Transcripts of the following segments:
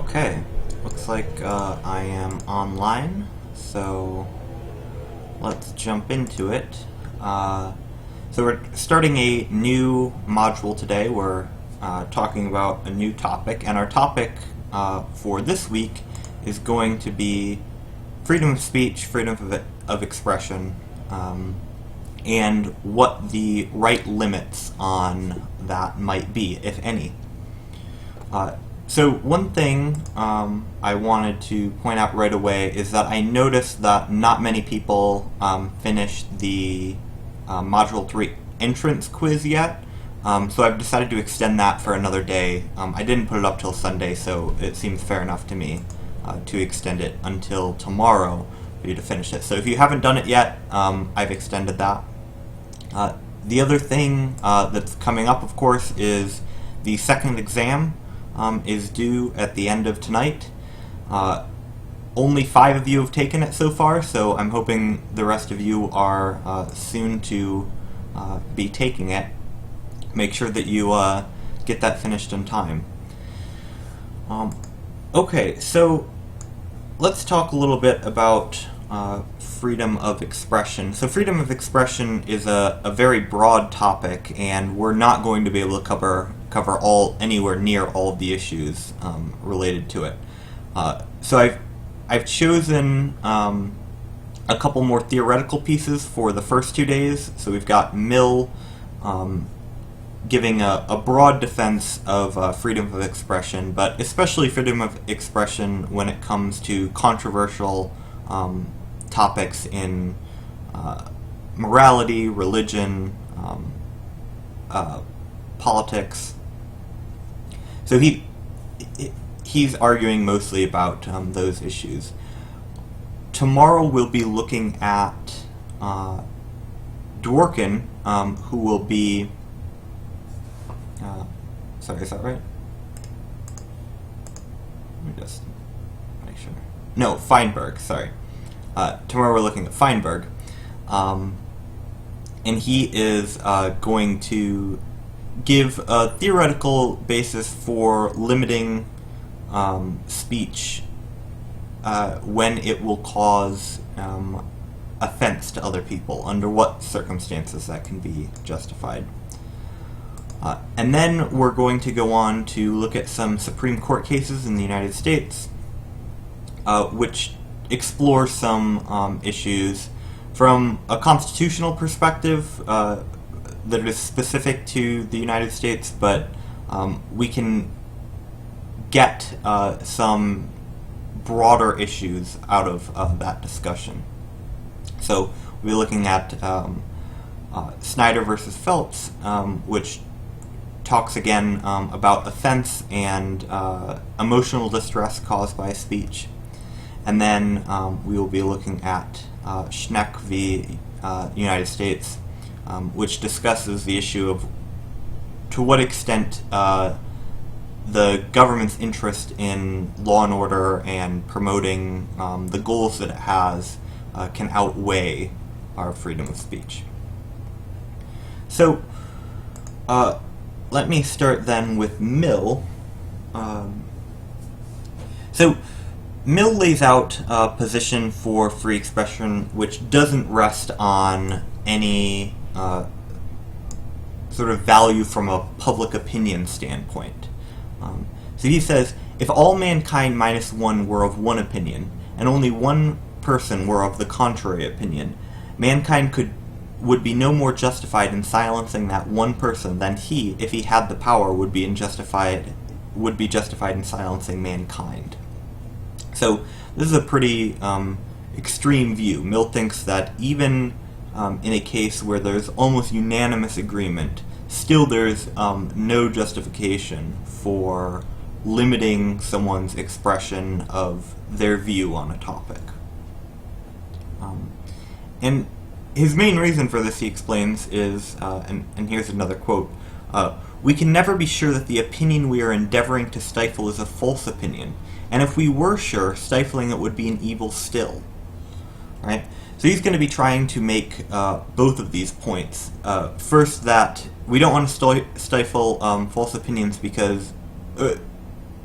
Okay, looks like I am online, so let's jump into it. So we're starting a new module today. We're talking about a new topic, and our topic for this week is going to be freedom of speech, freedom of expression, and what the right limits on that might be, if any. So one thing I wanted to point out right away is that I noticed that not many people finished the Module 3 entrance quiz yet, so I've decided to extend that for another day. I didn't put it up till Sunday, so it seems fair enough to me to extend it until tomorrow for you to finish it. So if you haven't done it yet, I've extended that. The other thing that's coming up, of course, is the second exam. Is due at the end of tonight. Only 5 of you have taken it so far, so I'm hoping the rest of you are soon to be taking it. Make sure that you get that finished in time. Okay, so let's talk a little bit about freedom of expression. So freedom of expression is a very broad topic, and we're not going to be able to cover anywhere near all of the issues related to it. So I've chosen a couple more theoretical pieces for the first 2 days. So we've got Mill giving a broad defense of freedom of expression, but especially freedom of expression when it comes to controversial topics in morality, religion, politics. So he's arguing mostly about those issues. Tomorrow we'll be looking at Dworkin, who will be... sorry, is that right? Let me just make sure. No, Feinberg, sorry. Tomorrow we're looking at Feinberg. And he is going to give a theoretical basis for limiting speech when it will cause offense to other people, under what circumstances that can be justified. And then we're going to go on to look at some Supreme Court cases in the United States, which explore some issues from a constitutional perspective that is specific to the United States, but we can get some broader issues out of that discussion. So we'll be looking at Snyder versus Phelps, which talks again about offense and emotional distress caused by speech. And then we will be looking at Schneck v. United States, which discusses the issue of to what extent the government's interest in law and order and promoting the goals that it has can outweigh our freedom of speech. So let me start then with Mill. So Mill lays out a position for free expression which doesn't rest on any sort of value from a public opinion standpoint. So he says, if all mankind minus one were of one opinion, and only one person were of the contrary opinion, mankind would be no more justified in silencing that one person than he, if he had the power, would be justified in silencing mankind. So this is a pretty extreme view. Mill thinks that even in a case where there's almost unanimous agreement, still there's no justification for limiting someone's expression of their view on a topic. And his main reason for this, he explains, is, and here's another quote, we can never be sure that the opinion we are endeavoring to stifle is a false opinion, and if we were sure, stifling it would be an evil still. Right? So he's going to be trying to make both of these points. First, that we don't want to stifle false opinions because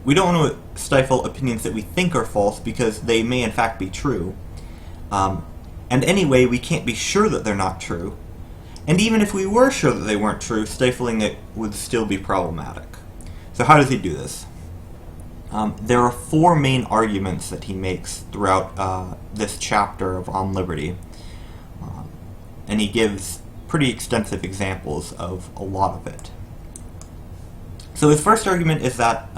we don't want to stifle opinions that we think are false because they may in fact be true. And anyway, we can't be sure that they're not true. And even if we were sure that they weren't true, stifling it would still be problematic. So how does he do this? There are four main arguments that he makes throughout this chapter of On Liberty. And he gives pretty extensive examples of a lot of it. So his first argument is that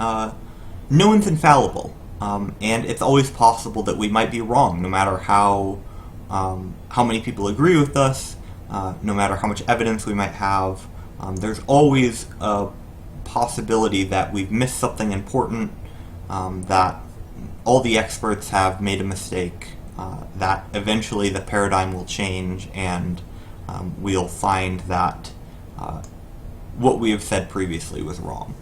no one's infallible, and it's always possible that we might be wrong, no matter how many people agree with us, no matter how much evidence we might have. There's always a possibility that we've missed something important, that all the experts have made a mistake, that eventually the paradigm will change, and we'll find that what we have said previously was wrong.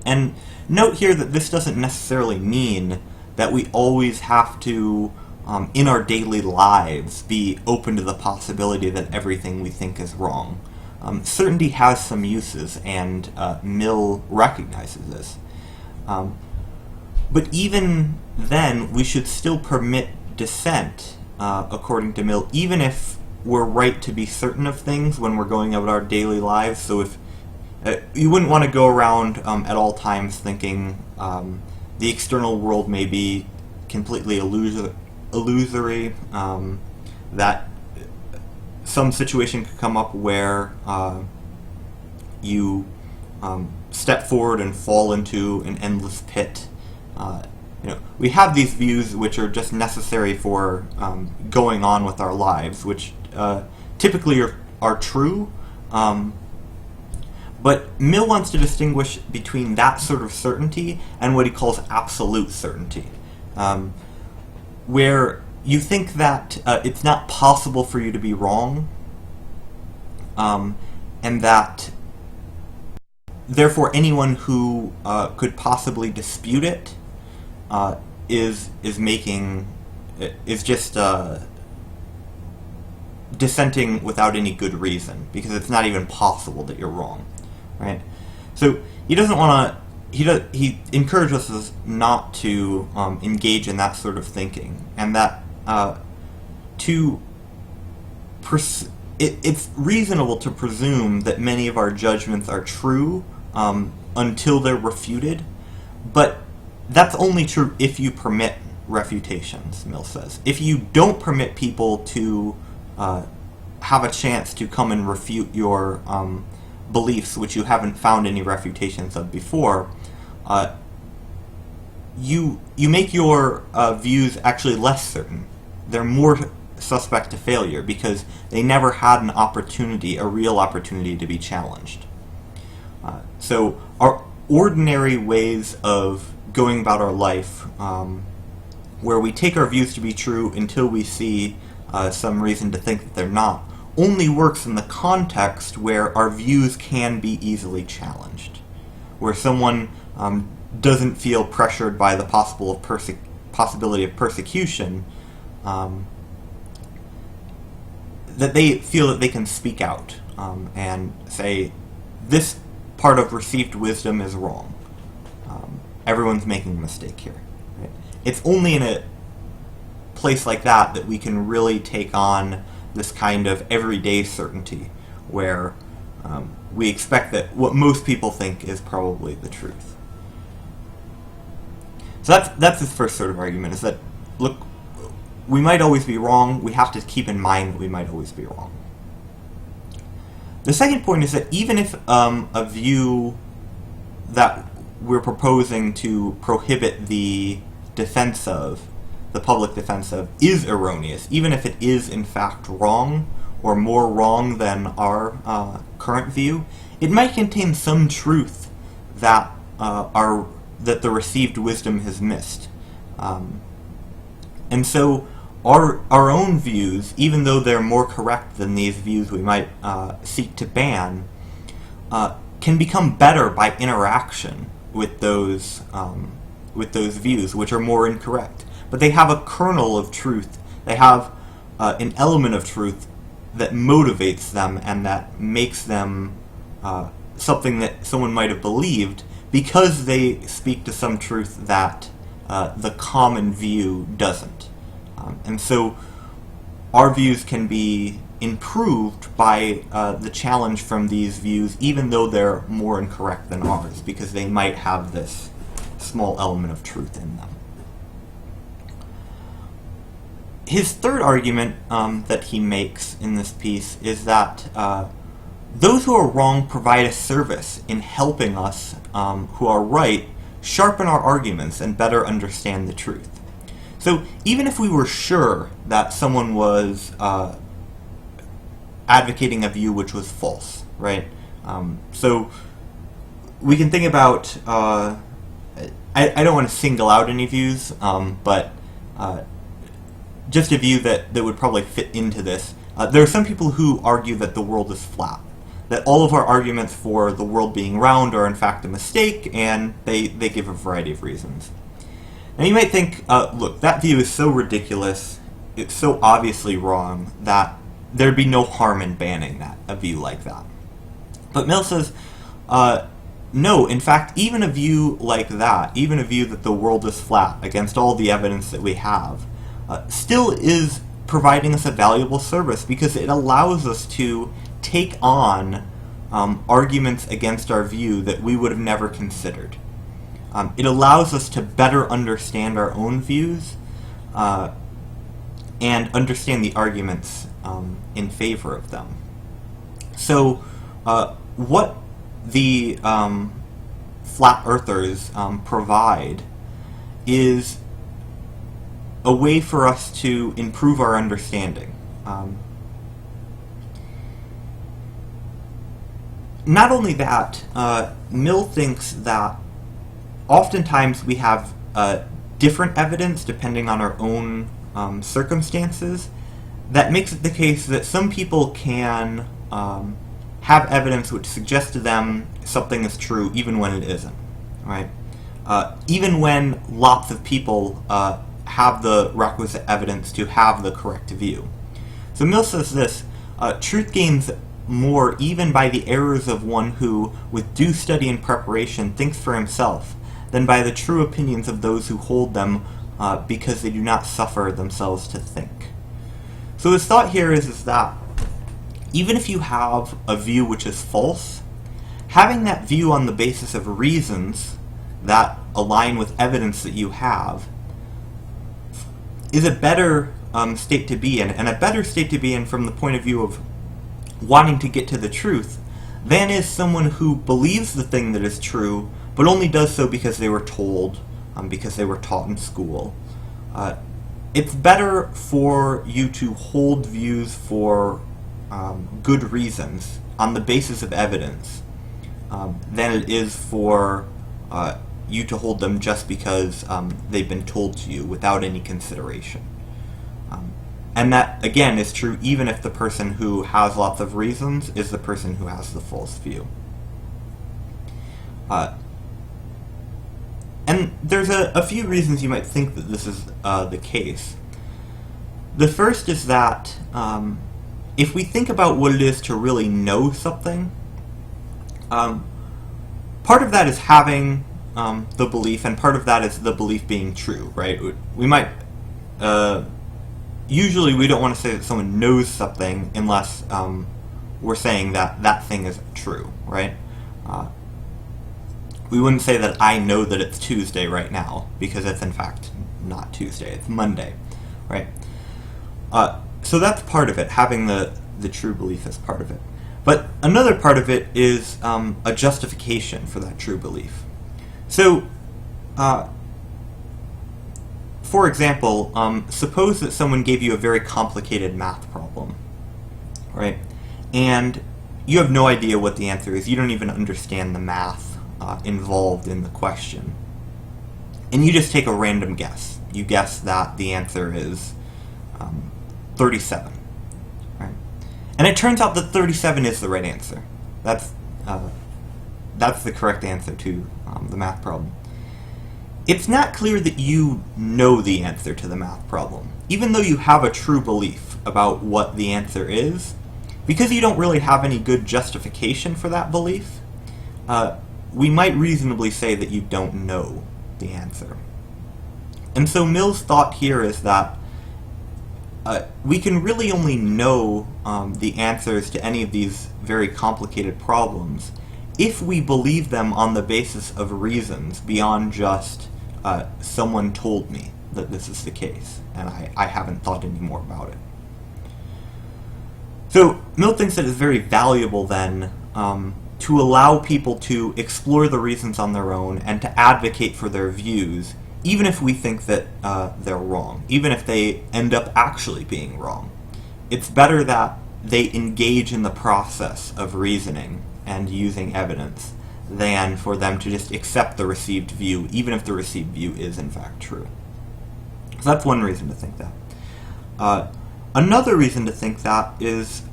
And note here that this doesn't necessarily mean that we always have to, in our daily lives, be open to the possibility that everything we think is wrong. Certainty has some uses, and Mill recognizes this. But even then, we should still permit dissent, according to Mill, even if we're right to be certain of things when we're going about our daily lives. So if you wouldn't want to go around at all times thinking the external world may be completely illusory, that some situation could come up where you step forward and fall into an endless pit. We have these views which are just necessary for going on with our lives, which typically are true, but Mill wants to distinguish between that sort of certainty and what he calls absolute certainty, where you think that it's not possible for you to be wrong, and that therefore anyone who could possibly dispute it is just dissenting without any good reason, because it's not even possible that you're wrong, right? So he doesn't want to. He encourages us not to engage in that sort of thinking, and that it's reasonable to presume that many of our judgments are true until they're refuted, but that's only true if you permit refutations, Mill says. If you don't permit people to have a chance to come and refute your beliefs, which you haven't found any refutations of before, you make your views actually less certain. They're more suspect to failure because they never had an opportunity, a real opportunity, to be challenged. So our ordinary ways of going about our life, where we take our views to be true until we see some reason to think that they're not, only works in the context where our views can be easily challenged, where someone doesn't feel pressured by the possibility of persecution, that they feel that they can speak out and say, this part of received wisdom is wrong. Everyone's making a mistake here. Right? It's only in a place like that that we can really take on this kind of everyday certainty, where we expect that what most people think is probably the truth. So that's his first sort of argument, is that, look, we might always be wrong, we have to keep in mind that we might always be wrong. The second point is that even if a view that we're proposing to prohibit the defense of, the public defense of, is erroneous, even if it is in fact wrong, or more wrong than our current view, it might contain some truth that that the received wisdom has missed. And so our own views, even though they're more correct than these views we might seek to ban, can become better by interaction with those views, which are more incorrect. But they have a kernel of truth. They have an element of truth that motivates them and that makes them something that someone might have believed because they speak to some truth that the common view doesn't. And so our views can be improved by the challenge from these views, even though they're more incorrect than ours, because they might have this small element of truth in them. His third argument that he makes in this piece is that those who are wrong provide a service in helping us who are right sharpen our arguments and better understand the truth. So even if we were sure that someone was advocating a view which was false, right? So we can think about, I don't want to single out any views, but just a view that would probably fit into this. There are some people who argue that the world is flat, that all of our arguments for the world being round are in fact a mistake, and they give a variety of reasons. Now you might think, look, that view is so ridiculous, it's so obviously wrong, that there'd be no harm in banning a view like that. But Mill says, no, in fact, even a view like that, even a view that the world is flat against all the evidence that we have, still is providing us a valuable service, because it allows us to take on arguments against our view that we would have never considered. It allows us to better understand our own views and understand the arguments in favor of them. So what the flat earthers provide is a way for us to improve our understanding. Not only that, Mill thinks that oftentimes we have different evidence depending on our own circumstances. That makes it the case that some people can have evidence which suggests to them something is true even when it isn't, right? Even when lots of people have the requisite evidence to have the correct view. So Mill says this, truth gains more even by the errors of one who, with due study and preparation, thinks for himself, than by the true opinions of those who hold them because they do not suffer themselves to think. So his thought here is that even if you have a view which is false, having that view on the basis of reasons that align with evidence that you have is a better state to be in, and a better state to be in from the point of view of wanting to get to the truth, than is someone who believes the thing that is true, but only does so because they were told, because they were taught in school. It's better for you to hold views for good reasons, on the basis of evidence, than it is for you to hold them just because they've been told to you without any consideration. And that, again, is true even if the person who has lots of reasons is the person who has the false view. And there's a few reasons you might think that this is the case. The first is that if we think about what it is to really know something, part of that is having the belief, and part of that is the belief being true, right? We might... usually we don't want to say that someone knows something unless we're saying that that thing is true, right? We wouldn't say that I know that it's Tuesday right now, because it's in fact not Tuesday, it's Monday, right? So that's part of it, having the true belief is part of it. But another part of it is a justification for that true belief. So, for example, suppose that someone gave you a very complicated math problem, right? And you have no idea what the answer is. You don't even understand the math involved in the question. And you just take a random guess. You guess that the answer is 37, right? And it turns out that 37 is the right answer. That's the correct answer to the math problem. It's not clear that you know the answer to the math problem, even though you have a true belief about what the answer is. Because you don't really have any good justification for that belief, we might reasonably say that you don't know the answer. And so Mill's thought here is that we can really only know the answers to any of these very complicated problems if we believe them on the basis of reasons beyond just someone told me that this is the case, and I haven't thought any more about it. So Mill thinks that it's very valuable then to allow people to explore the reasons on their own and to advocate for their views, even if we think that they're wrong, even if they end up actually being wrong. It's better that they engage in the process of reasoning and using evidence than for them to just accept the received view, even if the received view is in fact true. So that's one reason to think that. Another reason to think that is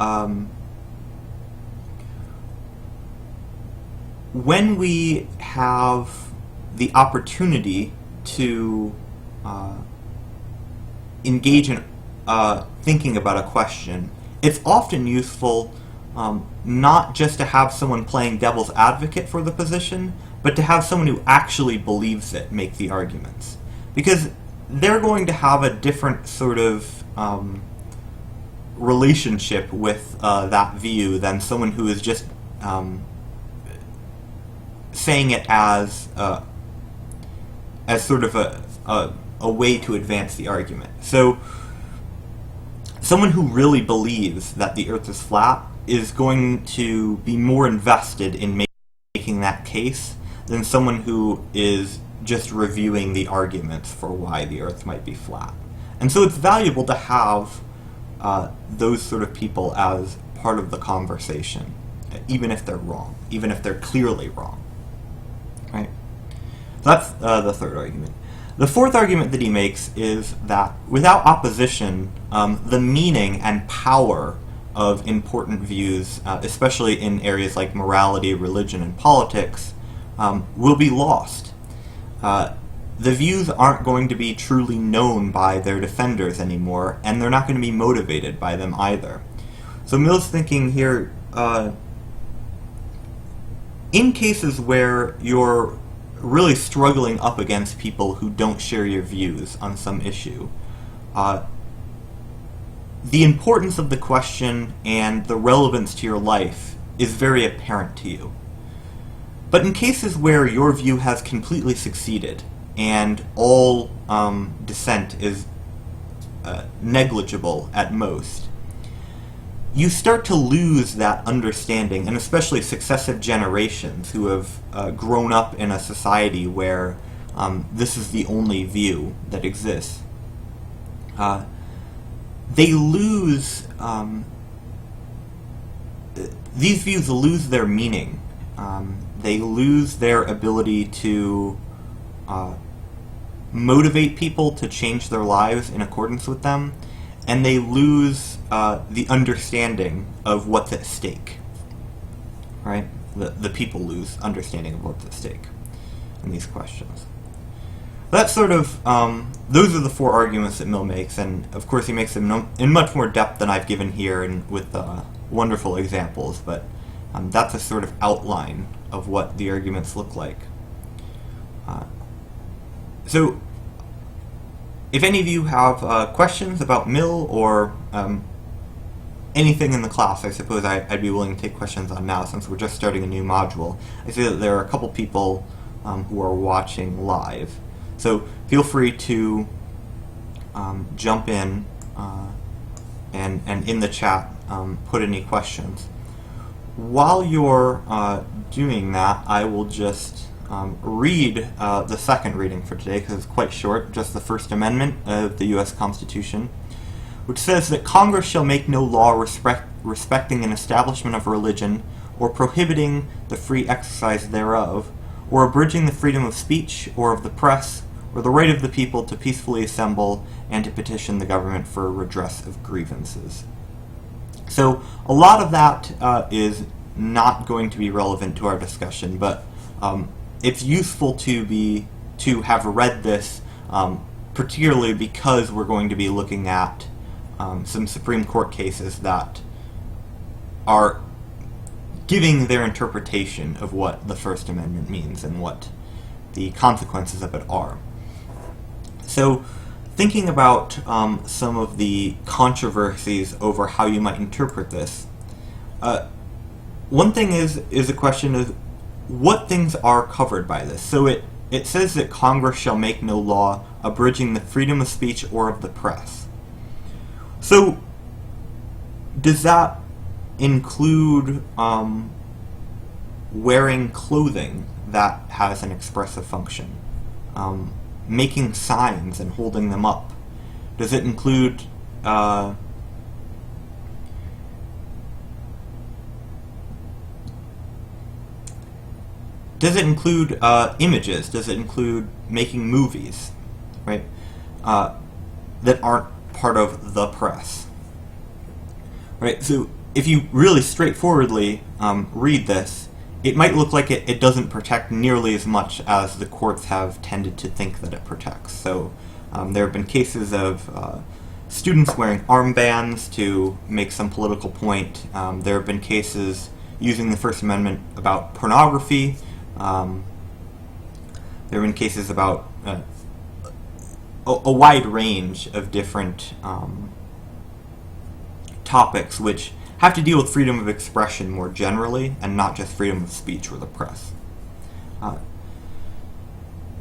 when we have the opportunity to engage in thinking about a question, it's often useful not just to have someone playing devil's advocate for the position, but to have someone who actually believes it make the arguments. Because they're going to have a different sort of relationship with that view than someone who is just saying it as sort of a way to advance the argument. So someone who really believes that the Earth is flat is going to be more invested in making that case than someone who is just reviewing the arguments for why the Earth might be flat. And so it's valuable to have those sort of people as part of the conversation, even if they're wrong, even if they're clearly wrong. Right? So that's the third argument. The fourth argument that he makes is that without opposition, the meaning and power of important views, especially in areas like morality, religion, and politics, will be lost. The views aren't going to be truly known by their defenders anymore, and they're not going to be motivated by them either. So Mill's thinking here, in cases where you're really struggling up against people who don't share your views on some issue, the importance of the question and the relevance to your life is very apparent to you. But in cases where your view has completely succeeded and all dissent is negligible at most, you start to lose that understanding, and especially successive generations who have grown up in a society where this is the only view that exists. They lose, these views lose their meaning. They lose their ability to motivate people to change their lives in accordance with them, and they lose the understanding of what's at stake. Right? The people lose understanding of what's at stake in these questions. That's sort of, those are the four arguments that Mill makes, and of course he makes them in much more depth than I've given here and with wonderful examples, but that's a sort of outline of what the arguments look like. So, if any of you have questions about Mill or anything in the class, I suppose I'd be willing to take questions on now since we're just starting a new module. I see that there are a couple people who are watching live. So feel free to jump in and in the chat put any questions. While you're doing that, I will just read the second reading for today because it's quite short, just the First Amendment of the U.S. Constitution, which says that Congress shall make no law respecting an establishment of religion or prohibiting the free exercise thereof, or abridging the freedom of speech or of the press, or the right of the people to peacefully assemble and to petition the government for redress of grievances. So a lot of that is not going to be relevant to our discussion, but it's useful to have read this, particularly because we're going to be looking at some Supreme Court cases that are giving their interpretation of what the First Amendment means and what the consequences of it are. So, thinking about some of the controversies over how you might interpret this, one thing is a question of what things are covered by this. So it says that Congress shall make no law abridging the freedom of speech or of the press. So, does that include wearing clothing that has an expressive function? Making signs and holding them up? Does it include images? Does it include making movies, right? That aren't part of the press, right? So if you really straightforwardly read this, it might look like it doesn't protect nearly as much as the courts have tended to think that it protects. So there have been cases of students wearing armbands to make some political point. There have been cases using the First Amendment about pornography. There have been cases about a wide range of different topics which have to deal with freedom of expression more generally, and not just freedom of speech or the press.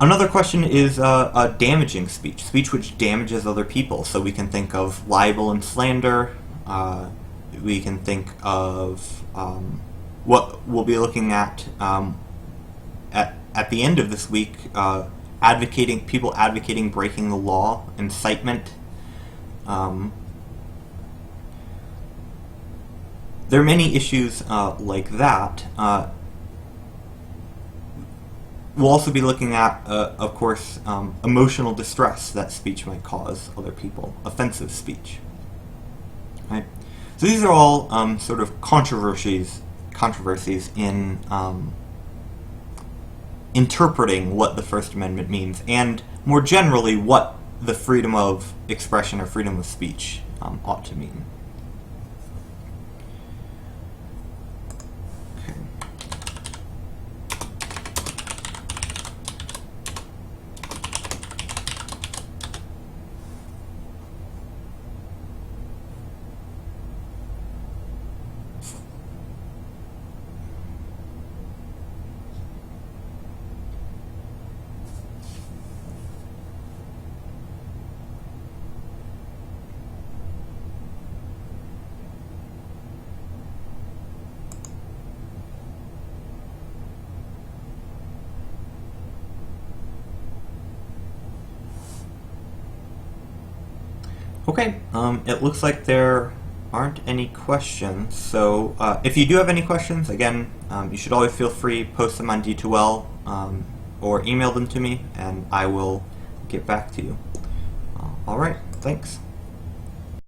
Another question is damaging speech, speech which damages other people. So we can think of libel and slander. We can think of what we'll be looking at the end of this week, people advocating breaking the law, incitement. There are many issues like that. We'll also be looking at, of course, emotional distress that speech might cause other people, offensive speech. Right? So these are all sort of controversies in interpreting what the First Amendment means, and more generally what the freedom of expression or freedom of speech ought to mean. Okay, it looks like there aren't any questions, so if you do have any questions, again, you should always feel free, post them on D2L, or email them to me, and I will get back to you. Alright, thanks.